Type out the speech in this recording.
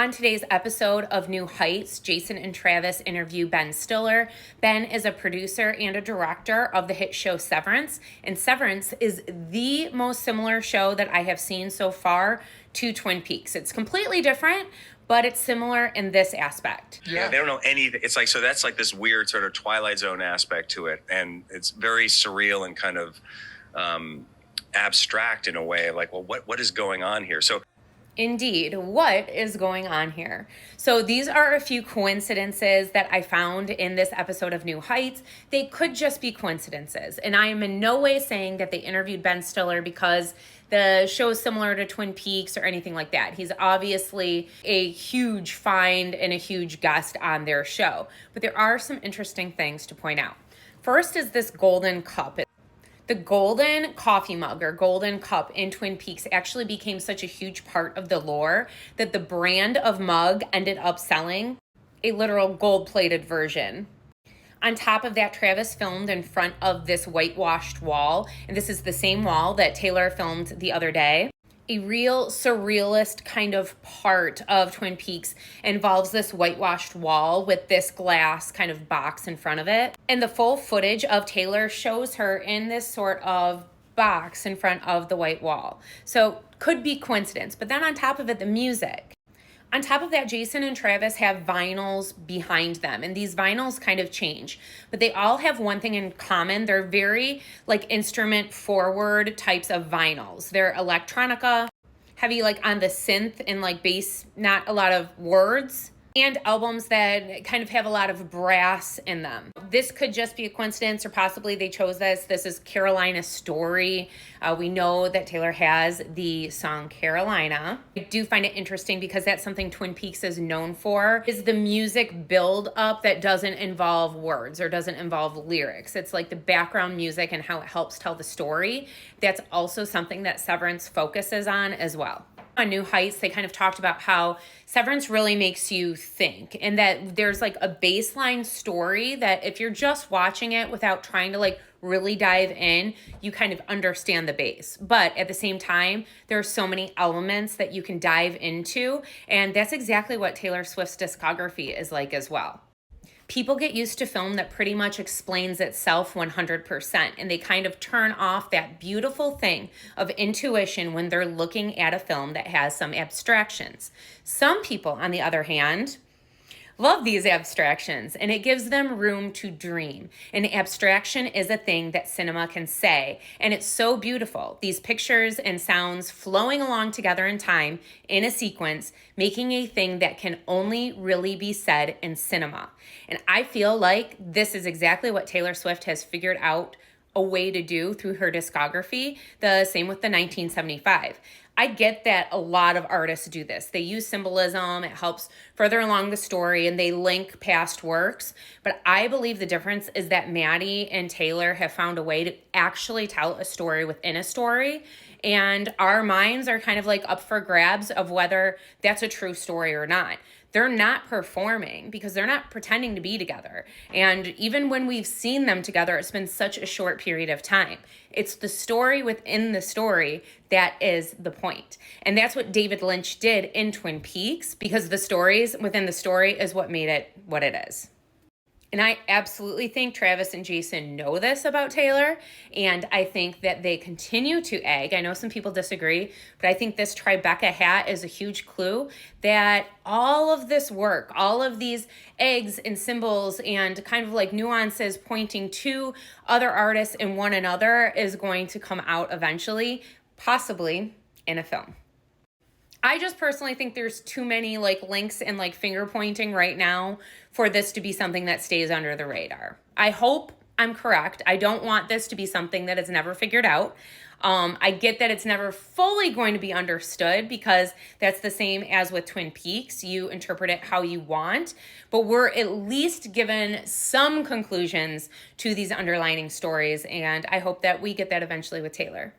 On today's episode of New Heights, Jason and Travis interview Ben Stiller. Ben is a producer and a director of the hit show Severance, and Severance is the most similar show that I have seen so far to Twin Peaks. It's completely different, but it's similar in this aspect. Yeah, they don't know anything. It's like, so that's like this weird sort of Twilight Zone aspect to it, and it's very surreal and kind of abstract in a way, like, well, what is going on here? So Indeed, what is going on here? So these are a few coincidences that I found in this episode of New Heights. They could just be coincidences, and I am in no way saying that they interviewed Ben Stiller because the show is similar to Twin Peaks or anything like that. He's obviously a huge find and a huge guest on their show, but there are some interesting things to point out. First is this golden cup. The golden coffee mug or golden cup in Twin Peaks actually became such a huge part of the lore that the brand of mug ended up selling a literal gold-plated version. On top of that, Travis filmed in front of this whitewashed wall, and this is the same wall that Taylor filmed the other day. A real surrealist kind of part of Twin Peaks involves this whitewashed wall with this glass kind of box in front of it. And the full footage of Taylor shows her in this sort of box in front of the white wall. So could be coincidence. But then on top of it, the music. On top of that, Jason and Travis have vinyls behind them, and these vinyls kind of change, but they all have one thing in common. They're very like instrument forward types of vinyls. They're electronica, heavy like on the synth and like bass, not a lot of words, and albums that kind of have a lot of brass in them. This could just be a coincidence, or possibly they chose this. This is Carolina's Story. We know that Taylor has the song Carolina. I do find it interesting because that's something Twin Peaks is known for, is the music build up that doesn't involve words or doesn't involve lyrics. It's like the background music and how it helps tell the story. That's also something that Severance focuses on as well. On New Heights, they kind of talked about how Severance really makes you think, and that there's like a baseline story that if you're just watching it without trying to like really dive in, you kind of understand the base. But at the same time, there are so many elements that you can dive into, and that's exactly what Taylor Swift's discography is like as well. People get used to film that pretty much explains itself 100%, and they kind of turn off that beautiful thing of intuition when they're looking at a film that has some abstractions. Some people, on the other hand, love these abstractions, and it gives them room to dream. An abstraction is a thing that cinema can say, and it's so beautiful. These pictures and sounds flowing along together in time in a sequence, making a thing that can only really be said in cinema. And I feel like this is exactly what Taylor Swift has figured out a way to do through her discography. The same with the 1975. I get that a lot of artists do this. They use symbolism, it helps further along the story, and they link past works. But I believe the difference is that Maddie and Taylor have found a way to actually tell a story within a story. And our minds are kind of like up for grabs of whether that's a true story or not. They're not performing because they're not pretending to be together. And even when we've seen them together, it's been such a short period of time. It's the story within the story that is the point. And that's what David Lynch did in Twin Peaks, because the stories within the story is what made it what it is. And I absolutely think Travis and Jason know this about Taylor, and I think that they continue to egg. I know some people disagree, but I think this Tribeca hat is a huge clue that all of this work, all of these eggs and symbols and kind of like nuances pointing to other artists and one another is going to come out eventually, possibly in a film. I just personally think there's too many like links and like finger pointing right now for this to be something that stays under the radar. I hope I'm correct. I don't want this to be something that is never figured out. I get that it's never fully going to be understood because that's the same as with Twin Peaks. You interpret it how you want, but we're at least given some conclusions to these underlining stories, and I hope that we get that eventually with Taylor.